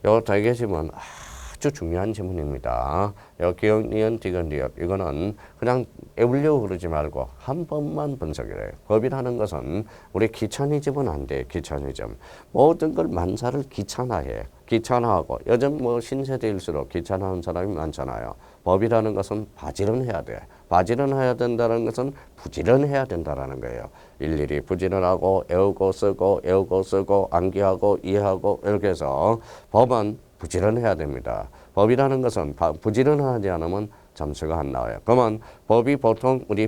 요 4개 지문 아주 중요한 지문입니다. 요 기억, 니은, 디귿, 리을. 이거는 그냥 애울려고 그러지 말고 한 번만 분석을 해요. 법이라는 것은 우리 귀차니즘은 안 돼. 귀차니즘. 모든 걸 만사를 귀찮아해. 귀찮아하고 요즘 뭐 신세대일수록 귀찮아하는 사람이 많잖아요. 법이라는 것은 바지런해야 돼. 바지런해야 된다는 것은 부지런해야 된다는 거예요. 일일이 부지런하고 외우고 쓰고 암기하고 이해하고 이렇게 해서 법은 부지런해야 됩니다. 법이라는 것은 부지런하지 않으면 점수가 안 나와요. 그러면 법이 보통 우리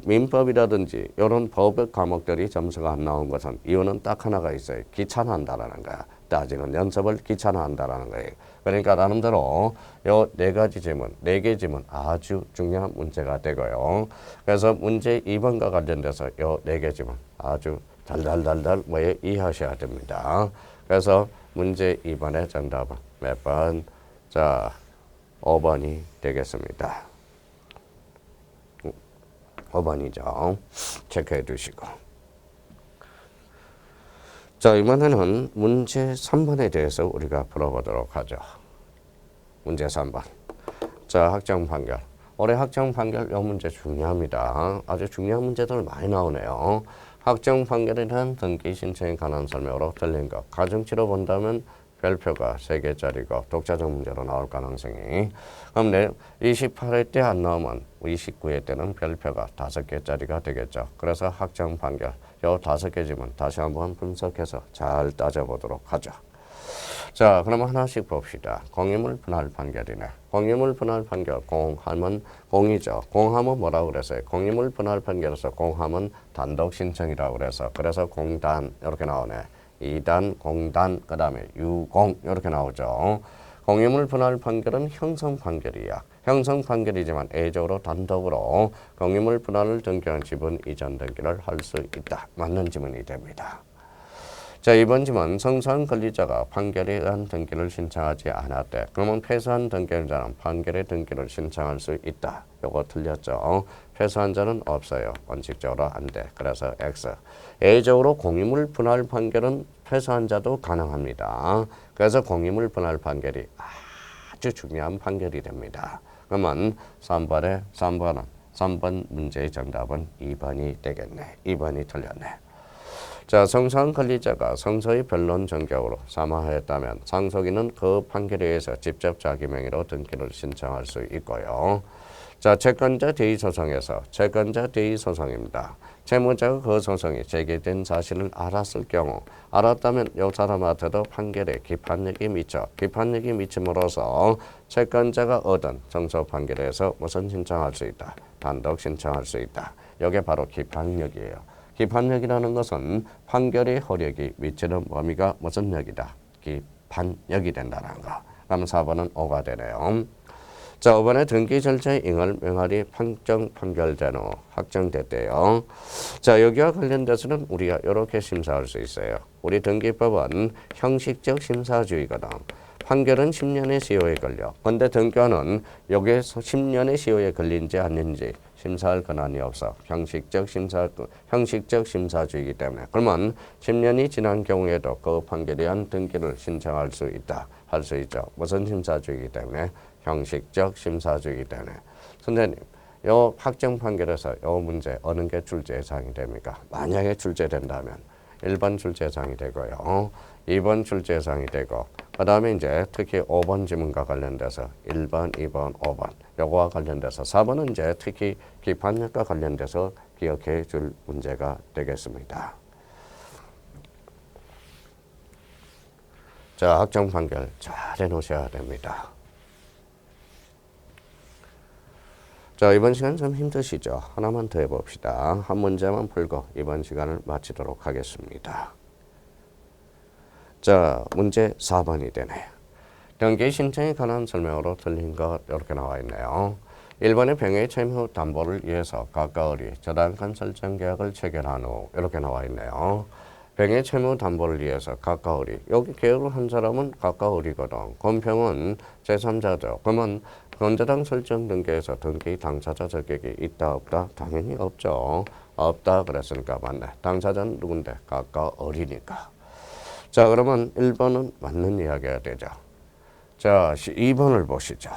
민법이라든지 이런 법 과목들이 점수가 안 나온 것은 이유는 딱 하나가 있어요. 귀찮아한다라는 거야. 따지는 연습을 귀찮아한다라는 거예요. 그러니까 나름대로 요 4가지 지문, 4개 지문 아주 중요한 문제가 되고요. 그래서 문제 2번과 관련돼서 요 4개 지문 아주 달달달달 이해하셔야 됩니다. 그래서 문제 2번의 정답은 몇 번? 자, 5번이 되겠습니다. 5번이죠. 체크해 두시고. 자, 이번에는 문제 3번에 대해서 우리가 풀어보도록 하죠. 문제 3번. 자, 확정 판결. 올해 학점 판결 요 문제 중요합니다. 아주 중요한 문제들 많이 나오네요. 학점 판결에 대한 등기 신청에 관한 설명으로 틀린 것. 가중치로 본다면 별표가 3개짜리고 독자적 문제로 나올 가능성이. 그럼 28회 때 안 나오면 29회 때는 별표가 5개짜리가 되겠죠. 그래서 학점 판결 요 5개지만 다시 한번 분석해서 잘 따져보도록 하죠. 자, 그럼 하나씩 봅시다. 공유물 분할 판결이네. 공유물 분할 판결 공하면 공이죠. 공하면 뭐라고 그랬어요? 공유물 분할 판결에서 공하면 단독 신청이라고 그래서 공단 이렇게 나오네. 2단, 공단, 그 다음에 유공 이렇게 나오죠. 공유물 분할 판결은 형성 판결이야. 형성 판결이지만 A적으로 단독으로 공유물 분할을 등기한 지분 이전 등기를 할 수 있다. 맞는 지문이 됩니다. 자, 이번 지문 성소한 권리자가 판결에 의한 등기를 신청하지 않았대. 그러면 패소한 등기자는 판결의 등기를 신청할 수 있다. 요거 틀렸죠. 패소한 자는 없어요. 원칙적으로 안 돼. 그래서 X. A적으로 공유물 분할 판결은 패소한 자도 가능합니다. 그래서 공유물 분할 판결이 아주 중요한 판결이 됩니다. 그러면 3번 문제의 정답은 2번이 되겠네. 2번이 틀렸네. 자, 성소한 권리자가 성소의 변론 전격으로 사망하였다면 상속인은 그 판결에 의해서 직접 자기 명의로 등기를 신청할 수 있고요. 자, 채권자 대의 소송에서 채권자 대의 소송입니다. 채무자가 그 소송이 제기된 사실을 알았을 경우 알았다면 이 사람한테도 판결에 기판력이 미침으로써 채권자가 얻은 정소 판결에서 무슨 신청할 수 있다. 단독 신청할 수 있다. 이게 바로 기판력이에요. 기판력이라는 것은 판결의 효력이 미치는 범위가 무슨 력이다. 기판력이 된다는 거. 그럼 4번은 5가 되네요. 자, 5번에 등기 절차의 인을 명하리 판정 판결된 후 확정됐대요. 자, 여기와 관련돼서는 우리가 이렇게 심사할 수 있어요. 우리 등기법은 형식적 심사주의거든. 판결은 10년의 시효에 걸려. 근데 등기는 여기에서 10년의 시효에 걸린지 아닌지 심사할 권한이 없어. 형식적 심사주의이기 때문에. 그러면 10년이 지난 경우에도 그 판결에 의한 등기를 신청할 수 있다. 할 수 있죠. 무슨 심사주의이기 때문에? 형식적 심사주의이기 때문에. 선생님, 요 확정 판결에서 요 문제 어느 게 출제사항이 됩니까? 만약에 출제된다면 1번 출제사항이 되고요. 2번 출제사항이 되고 그 다음에 이제 특히 5번 지문과 관련돼서 1번, 2번, 5번 요거와 관련돼서 4번은 이제 특히 기판력과 관련돼서 기억해 줄 문제가 되겠습니다. 자, 확정 판결 잘 해놓으셔야 됩니다. 자, 이번 시간 좀 힘드시죠? 하나만 더 해봅시다. 한 문제만 풀고 이번 시간을 마치도록 하겠습니다. 자, 문제 4번이 되네요. 등기 신청에 관한 설명으로 틀린 것 이렇게 나와 있네요. 1번의 병의 채무 후 담보를 위해서 가까우리 저당권 설정 계약을 체결한 후 이렇게 나와 있네요. 병의 채무 담보를 위해서 가까우리. 여기 계약을 한 사람은 가까우리거든. 건평은 제3자죠. 그러면 건저당 설정 등기에서 등기 당사자 자격이 있다 없다? 당연히 없죠. 없다 그랬으니까 맞네. 당사자는 누군데? 가까우리니까. 자, 그러면 1번은 맞는 이야기가 되죠. 자, 2번을 보시죠.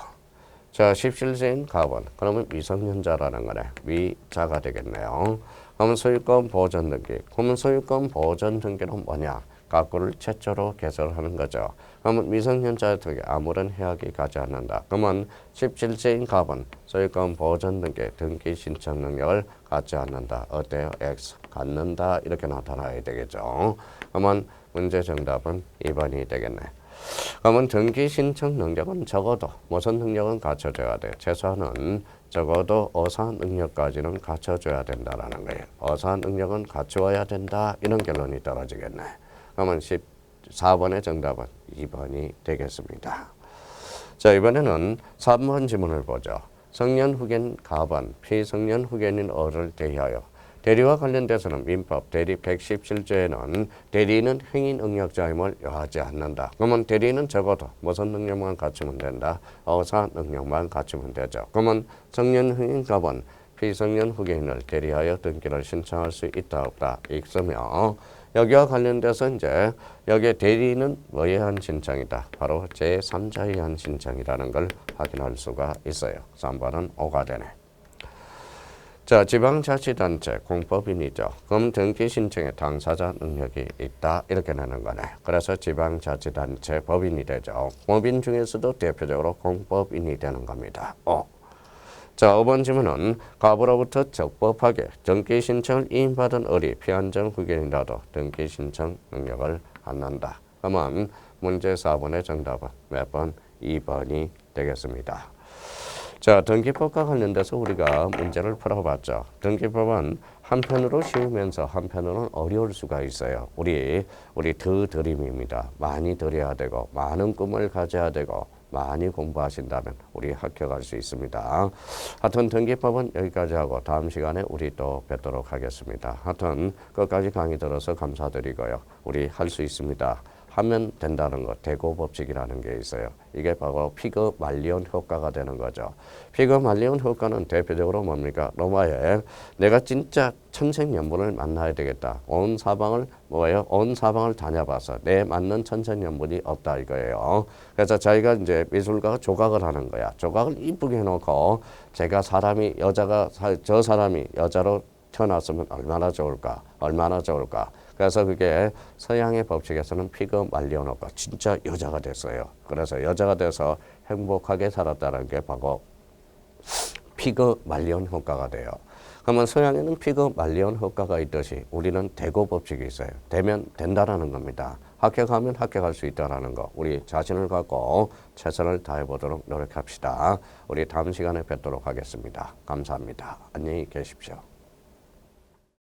자, 17세인 가번. 그러면 미성년자라는 거네. 미자가 되겠네요. 그러면 소유권 보전 등기. 그러면 소유권 보전 등기는 뭐냐? 가구를 최초로 개설하는 거죠. 그러면 미성년자에게 아무런 해악이 가지 않는다. 그러면 17세인 가번 소유권 보전 등기 신청 능력을 갖지 않는다. 어때요? X 갖는다 이렇게 나타나야 되겠죠. 그러면 문제 정답은 2번이 되겠네. 그러면 등기 신청 능력은 적어도 무슨 능력은 갖춰줘야 돼? 최소한은 적어도 어사 능력까지는 갖춰줘야 된다라는 거예요. 어사 능력은 갖추어야 된다 이런 결론이 떨어지겠네. 그러면 14번의 정답은 2번이 되겠습니다. 자, 이번에는 3번 지문을 보죠. 성년 후견 가번, 피성년 후견인 어를 대하여. 대리와 관련돼서는 민법 대리 117조에는 대리인은 행인 능력자임을 요하지 않는다. 그러면 대리인은 적어도 무슨 능력만 갖추면 된다? 어사 능력만 갖추면 되죠. 그러면 성년 흥인 가번, 피성년 후견인을 대리하여 등기를 신청할 수 있다 없다? 있으며 여기와 관련돼서 이제 여기에 대리인은 뭐에 의한 신청이다. 바로 제3자에 의한 신청이라는 걸 확인할 수가 있어요. 3번은 O가 되네. 자, 지방자치단체 공법인이죠. 그럼 등기 신청에 당사자 능력이 있다 이렇게 내는 거네. 그래서 지방자치단체 법인이 되죠. 법인 중에서도 대표적으로 공법인이 되는 겁니다. 자, 5번 질문은 가부로부터 적법하게 등기 신청을 이임받은 을이 피한정 후견이라도 등기 신청 능력을 갖는다. 그러면 문제 4번의 정답은 몇 번? 2번이 되겠습니다. 자, 등기법과 관련돼서 우리가 문제를 풀어봤죠. 등기법은 한편으로 쉬우면서 한편으로는 어려울 수가 있어요. 우리 드림입니다. 많이 들여야 되고 많은 꿈을 가져야 되고 많이 공부하신다면 우리 합격할 수 있습니다. 하여튼 등기법은 여기까지 하고 다음 시간에 우리 또 뵙도록 하겠습니다. 하여튼 끝까지 강의 들어서 감사드리고요. 우리 할 수 있습니다. 하면 된다는 것, 대고법칙이라는 게 있어요. 이게 바로 피그 말리온 효과가 되는 거죠. 피그 말리온 효과는 대표적으로 뭡니까? 로마에 내가 진짜 천생연분을 만나야 되겠다. 온 사방을 온 사방을 다녀봐서 내 맞는 천생연분이 없다 이거예요. 그래서 자기가 이제 미술가가 조각을 하는 거야. 조각을 이쁘게 해놓고 제가 저 사람이 여자로 태어났으면 얼마나 좋을까? 얼마나 좋을까? 그래서 그게 서양의 법칙에서는 피그 말리온 효과, 진짜 여자가 됐어요. 그래서 여자가 돼서 행복하게 살았다는 게 바로 피그 말리온 효과가 돼요. 그러면 서양에는 피그 말리온 효과가 있듯이 우리는 대고 법칙이 있어요. 되면 된다라는 겁니다. 합격하면 합격할 수 있다라는 거. 우리 자신을 갖고 최선을 다해보도록 노력합시다. 우리 다음 시간에 뵙도록 하겠습니다. 감사합니다. 안녕히 계십시오.